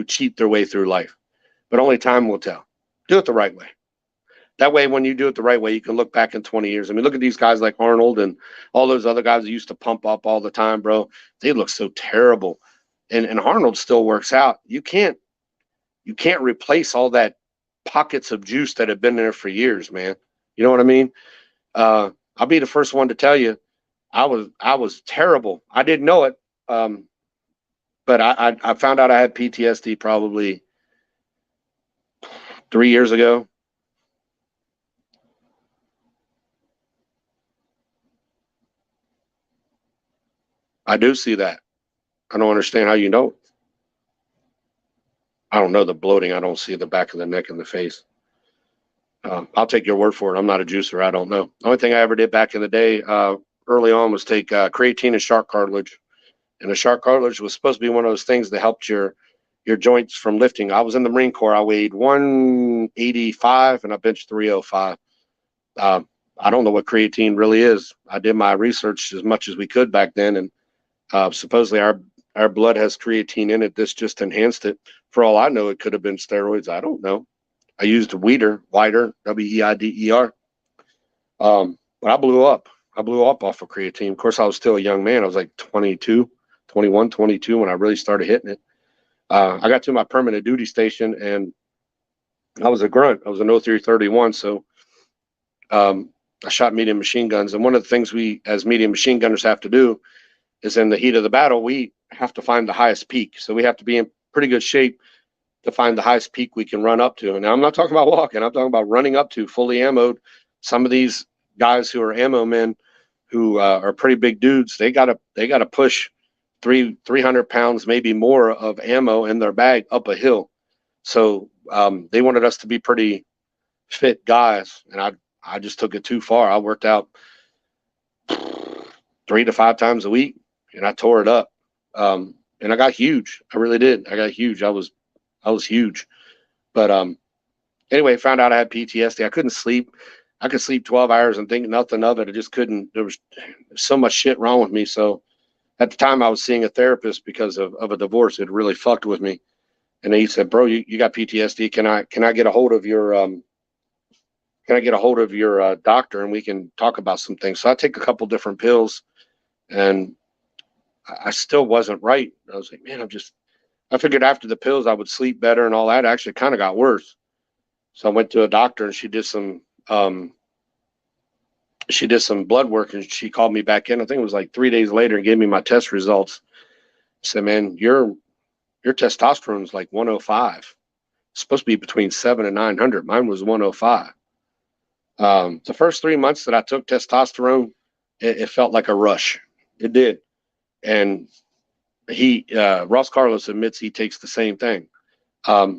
cheat their way through life, but only time will tell. Do it the right way. That way, when you do it the right way, you can look back in 20 years. I mean, look at these guys like Arnold and all those other guys that used to pump up all the time, bro. They look so terrible. And Arnold still works out. You can't replace all that pockets of juice that have been there for years, man. You know what I mean? I'll be the first one to tell you, I was terrible. I didn't know it. But I found out I had PTSD probably 3 years ago. I do see that. I don't understand how you know. I don't know the bloating. I don't see the back of the neck and the face. I'll take your word for it. I'm not a juicer. I don't know. The only thing I ever did back in the day, early on, was take creatine and shark cartilage. And the shark cartilage was supposed to be one of those things that helped your joints from lifting. I was in the Marine Corps. I weighed 185 and I benched 305. I don't know what creatine really is. I did my research as much as we could back then, and supposedly our blood has creatine in it. This just enhanced it. For all I know, it could have been steroids. I don't know. I used Weider, Weider. But I blew up. I blew up off of creatine. Of course, I was still a young man. I was like 22 when I really started hitting it. I got to my permanent duty station and I was a grunt. I was an 0331. So I shot medium machine guns. And one of the things we as medium machine gunners have to do is in the heat of the battle, we have to find the highest peak. So we have to be in pretty good shape to find the highest peak we can run up to. And now I'm not talking about walking. I'm talking about running up to fully ammoed. Some of these guys who are ammo men who are pretty big dudes, they gotta push 300 pounds, maybe more of ammo in their bag up a hill. So they wanted us to be pretty fit guys. And I just took it too far. I worked out 3 to 5 times a week and I tore it up. And I got huge. I really did. I got huge. I was huge. But anyway, found out I had PTSD. I couldn't sleep. I could sleep 12 hours and think nothing of it. I just couldn't. There was so much shit wrong with me. So at the time, I was seeing a therapist because of a divorce. It really fucked with me. And he said, "Bro, you got PTSD. Can I get a hold of your doctor and we can talk about some things?" So I take a couple different pills, and I still wasn't right. I was like, man, I figured after the pills I would sleep better and all that. It actually kind of got worse. So I went to a doctor and um, she did some blood work and she called me back in. I think it was like 3 days later and gave me my test results. Said, man, your testosterone is like 105. It's supposed to be between 7 and 900. Mine was 105. The first 3 months that I took testosterone, it felt like a rush. It did. And Ross Carlos admits he takes the same thing.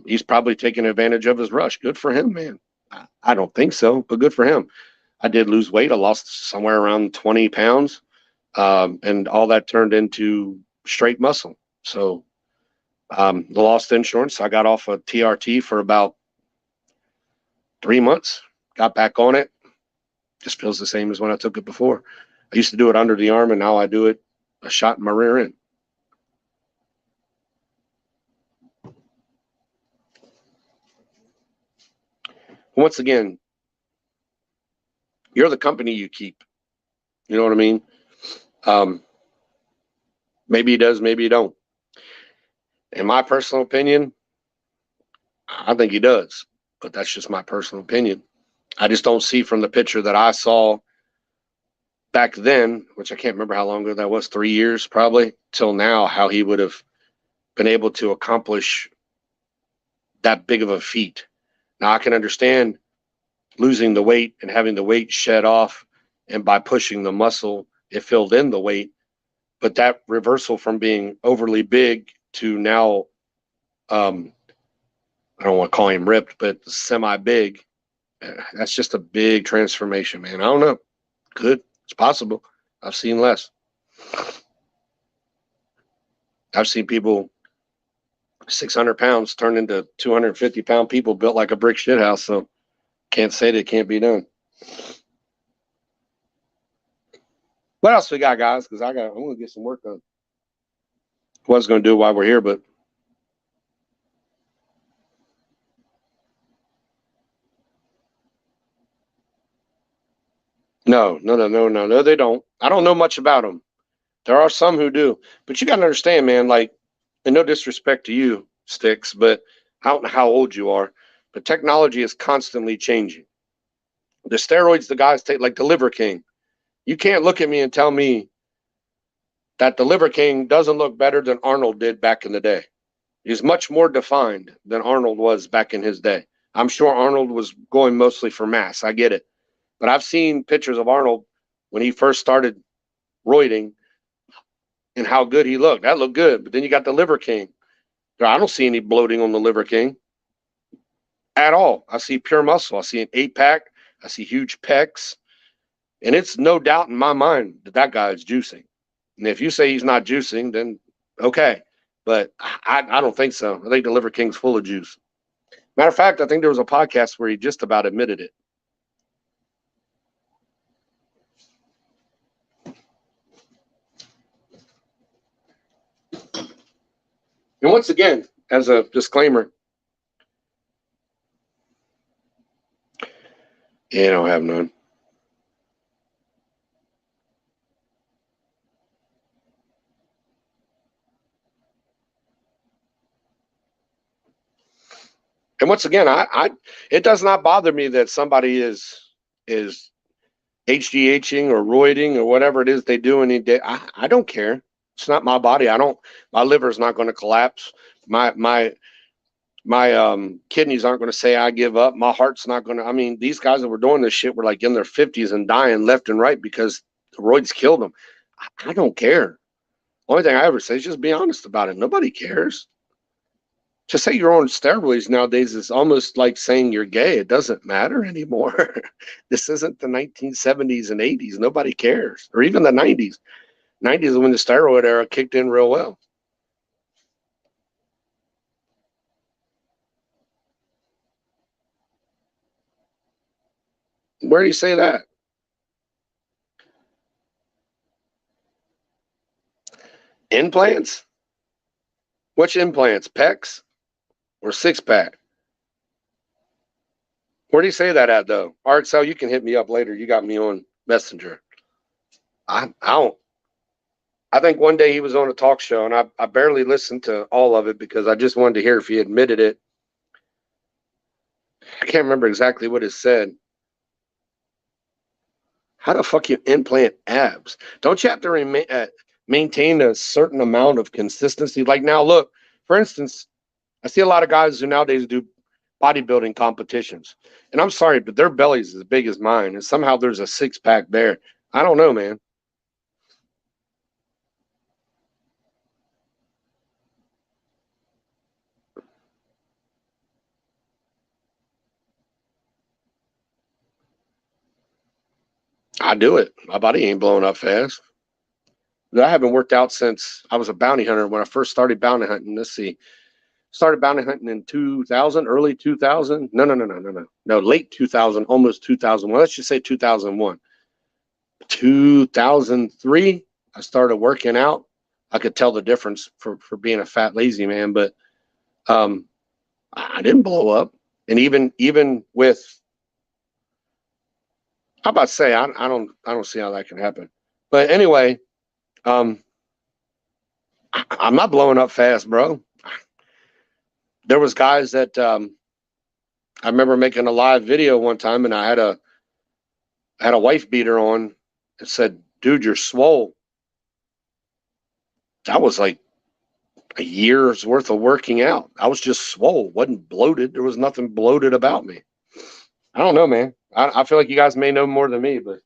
He's probably taking advantage of his rush. Good for him, man. I don't think so, but good for him. I did lose weight. I lost somewhere around 20 pounds. And all that turned into straight muscle. So the lost insurance, I got off of TRT for about 3 months, got back on it. Just feels the same as when I took it before. I used to do it under the arm, and now I do it a shot in my rear end. Once again, you're the company you keep. You know what I mean? Maybe he does, maybe he don't. In my personal opinion, I think he does, but that's just my personal opinion. I just don't see from the picture that I saw back then, which I can't remember how long ago that was, 3 years probably, till now, how he would have been able to accomplish that big of a feat. Now I can understand losing the weight and having the weight shed off, and by pushing the muscle, it filled in the weight. But that reversal from being overly big to now, I don't want to call him ripped, but semi big, that's just a big transformation, man. I don't know. Good. It's possible. I've seen less. I've seen people 600 pounds turn into 250-pound people built like a brick shithouse. So can't say that it can't be done. What else we got, guys? Because I'm going to get some work done. Was going to do it while we're here, but no, they don't. I don't know much about them. There are some who do, but you got to understand, man, like, and no disrespect to you, Sticks, but I don't know how old you are, but technology is constantly changing. The steroids the guys take, like the Liver King, you can't look at me and tell me that the Liver King doesn't look better than Arnold did back in the day. He's much more defined than Arnold was back in his day. I'm sure Arnold was going mostly for mass. I get it. But I've seen pictures of Arnold when he first started roiding and how good he looked. That looked good. But then you got the Liver King. I don't see any bloating on the Liver King at all. I see pure muscle. I see an 8-pack. I see huge pecs. And it's no doubt in my mind that that guy is juicing. And if you say he's not juicing, then okay. But I don't think so. I think the Liver King's full of juice. Matter of fact, I think there was a podcast where he just about admitted it. And once again, as a disclaimer, yeah, I don't have none. And once again, it does not bother me that somebody is HGHing or roiding or whatever it is they do any day. I don't care. It's not my body. My liver is not going to collapse. My kidneys aren't going to say I give up. My heart's not going to. I mean, these guys that were doing this shit were like in their 50s and dying left and right because the roids killed them. I don't care. Only thing I ever say is just be honest about it. Nobody cares. To say you're on steroids nowadays is almost like saying you're gay. It doesn't matter anymore. This isn't the 1970s and 80s. Nobody cares. Or even the 90s. 90s is when the steroid era kicked in real well. Where do you say that? Implants? Which implants? Pecs or six pack? Where do you say that at though? Art Cell, you can hit me up later. You got me on Messenger. I don't. I think one day he was on a talk show, and I barely listened to all of it because I just wanted to hear if he admitted it. I can't remember exactly what it said. How the fuck you implant abs? Don't you have to maintain a certain amount of consistency? Like now, look, for instance, I see a lot of guys who nowadays do bodybuilding competitions, and I'm sorry, but their belly's as big as mine, and somehow there's a six pack there. I don't know, man. I do it. My body ain't blowing up fast. I haven't worked out since I was a bounty hunter when I first started bounty hunting. Let's see. Started bounty hunting in 2000, early 2000. No, late 2000, almost 2001. Let's just say 2001. 2003, I started working out. I could tell the difference for being a fat, lazy man, but um, I didn't blow up. And even with, how about to say, I don't see how that can happen. But anyway, um, I'm not blowing up fast, bro. There was guys that I remember making a live video one time, and I had a wife beater on and said, "Dude, you're swole." That was like a year's worth of working out. I was just swole, wasn't bloated. There was nothing bloated about me. I don't know, man. I feel like you guys may know more than me, but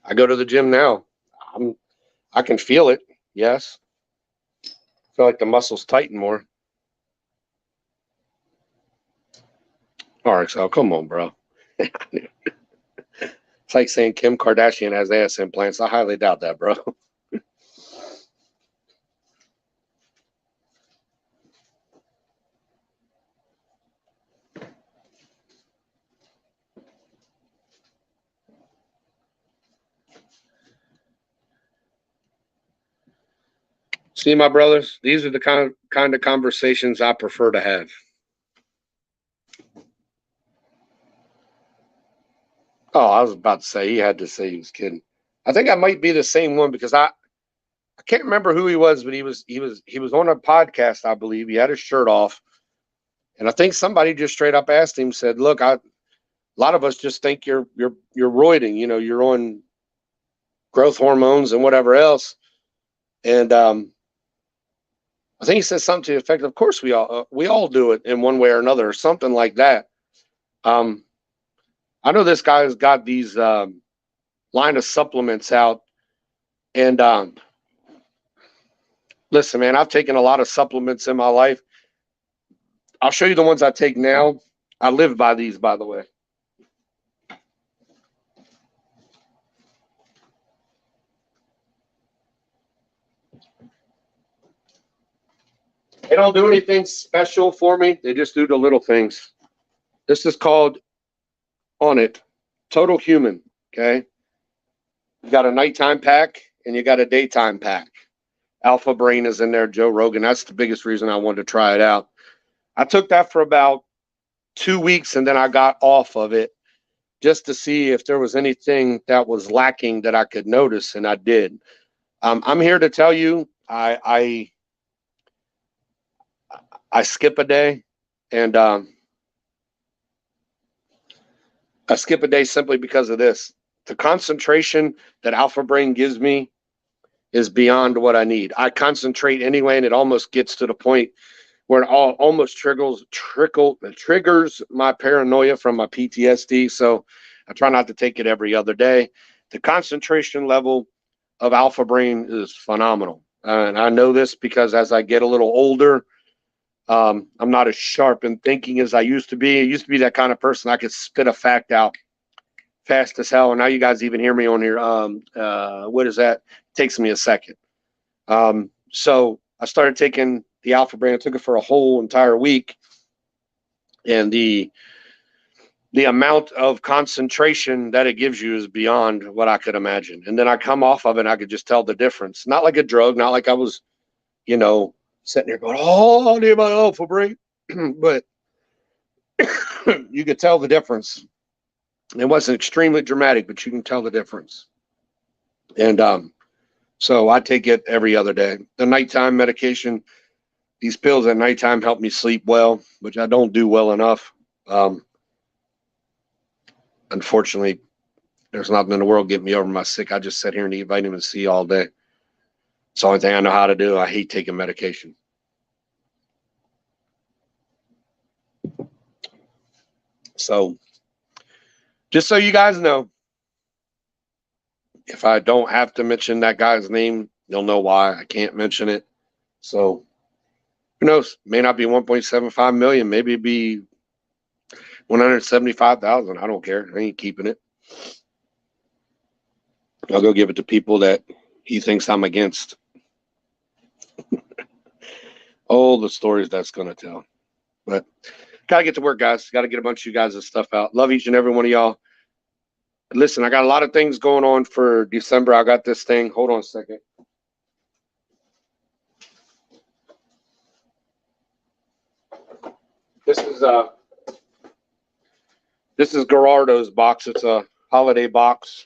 I go to the gym now. I can feel it. Yes, I feel like the muscles tighten more. All right, so come on, bro. It's like saying Kim Kardashian has ass implants. I highly doubt that, bro. See, my brothers, these are the kind of conversations I prefer to have. Oh, I was about to say he had to say he was kidding. I think I might be the same one because I can't remember who he was, but he was on a podcast, I believe. He had his shirt off, and I think somebody just straight up asked him, said, "Look, a lot of us just think you're roiding. You know, you're on growth hormones and whatever else." And I think he said something to the effect, "Of course we all do it in one way or another," or something like that. Um, I know this guy's got these line of supplements out, and listen, man, I've taken a lot of supplements in my life. I'll show you the ones I take now. I live by these, by the way. They don't do anything special for me. They just do the little things. This is called On It Total Human. Okay. You got a nighttime pack and you got a daytime pack. Alpha Brain is in there, Joe Rogan. That's the biggest reason I wanted to try it out. I took that for about 2 weeks and then I got off of it just to see if there was anything that was lacking that I could notice, and I did. I'm here to tell you, I skip a day, and I skip a day simply because of this. The concentration that Alpha Brain gives me is beyond what I need. I concentrate anyway, and it almost gets to the point where it almost triggers my paranoia from my PTSD. So I try not to take it every other day. The concentration level of Alpha Brain is phenomenal. And I know this because as I get a little older, I'm not as sharp in thinking as I used to be. I used to be that kind of person. I could spit a fact out fast as hell. And now you guys even hear me on here. What is that? It takes me a second. So I started taking the Alpha brand. I took it for a whole entire week. And the amount of concentration that it gives you is beyond what I could imagine. And then I come off of it and I could just tell the difference. Not like a drug, not like I was, sitting there going, oh, I need my Alpha brain. But you could tell the difference. It wasn't extremely dramatic, but you can tell the difference. And so I take it every other day. The nighttime medication, these pills at nighttime help me sleep well, which I don't do well enough. Unfortunately, there's nothing in the world getting me over my sick. I just sit here and eat vitamin C all day. It's the only thing I know how to do. I hate taking medication. So just so you guys know, if I don't have to mention that guy's name, you'll know why I can't mention it. So who knows? May not be 1.75 million. Maybe it'd be 175,000. I don't care. I ain't keeping it. I'll go give it to people that he thinks I'm against. Oh, the stories that's going to tell. But got to get to work, guys. Got to get a bunch of you guys' stuff out. Love each and every one of y'all. Listen, I got a lot of things going on for December. I got this thing. Hold on a second. This is Gerardo's box. It's a holiday box.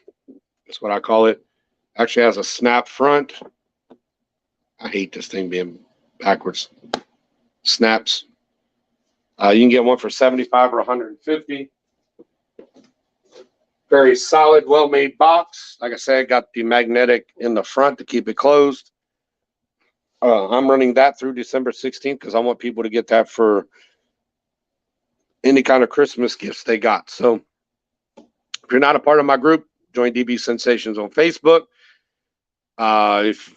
That's what I call it. Actually has a snap front. I hate this thing being backwards. Snaps. You can get one for 75 or 150. Very solid, well-made box. Like I said, got the magnetic in the front to keep it closed. I'm running that through December 16th because I want people to get that for any kind of Christmas gifts they got. So if you're not a part of my group, join DB Sensations on Facebook. If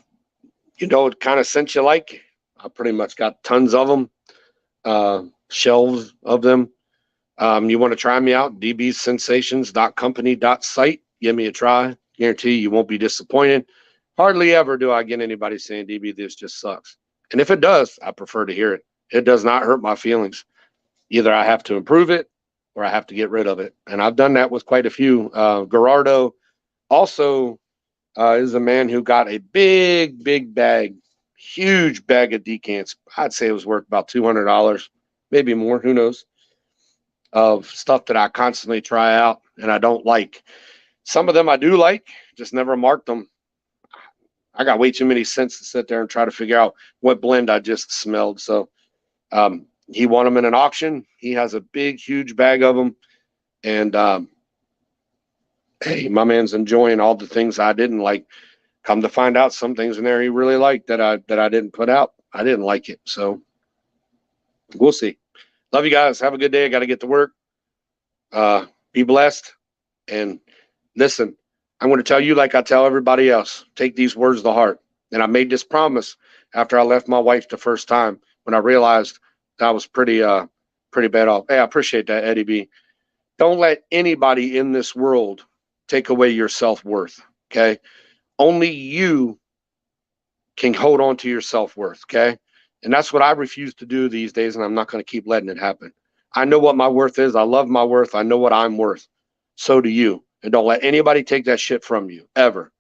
you know what kind of scent you like, I pretty much got tons of them, shelves of them. You want to try me out, dbsensations.company.site. Give me a try. Guarantee you won't be disappointed. Hardly ever do I get anybody saying, DB, this just sucks. And if it does, I prefer to hear it. It does not hurt my feelings. Either I have to improve it or I have to get rid of it. And I've done that with quite a few. Gerardo also is a man who got a big bag, huge bag of decants. I'd say it was worth about $200, maybe more, who knows, of stuff that I constantly try out and I don't like. Some of them I do like, just never marked them. I got way too many scents to sit there and try to figure out what blend I just smelled. So he won them in an auction. He has a big, huge bag of them. And hey, my man's enjoying all the things I didn't like. Come to find out, some things in there he really liked that I didn't put out. I didn't like it. So we'll see. Love you guys. Have a good day. I got to get to work. Be blessed. And listen, I'm going to tell you like I tell everybody else. Take these words to heart. And I made this promise after I left my wife the first time when I realized that I was pretty bad off. Hey, I appreciate that, Eddie B. Don't let anybody in this world take away your self-worth, okay? Only you can hold on to your self-worth, okay? And that's what I refuse to do these days, and I'm not going to keep letting it happen. I know what my worth is. I love my worth. I know what I'm worth. So do you. And don't let anybody take that shit from you, ever.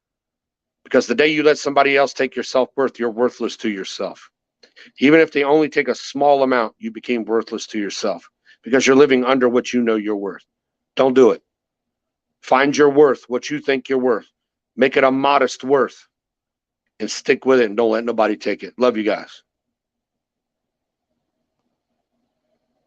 Because the day you let somebody else take your self-worth, you're worthless to yourself. Even if they only take a small amount, you became worthless to yourself because you're living under what you know you're worth. Don't do it. Find your worth, what you think you're worth. Make it a modest worth and stick with it and don't let nobody take it. Love you guys.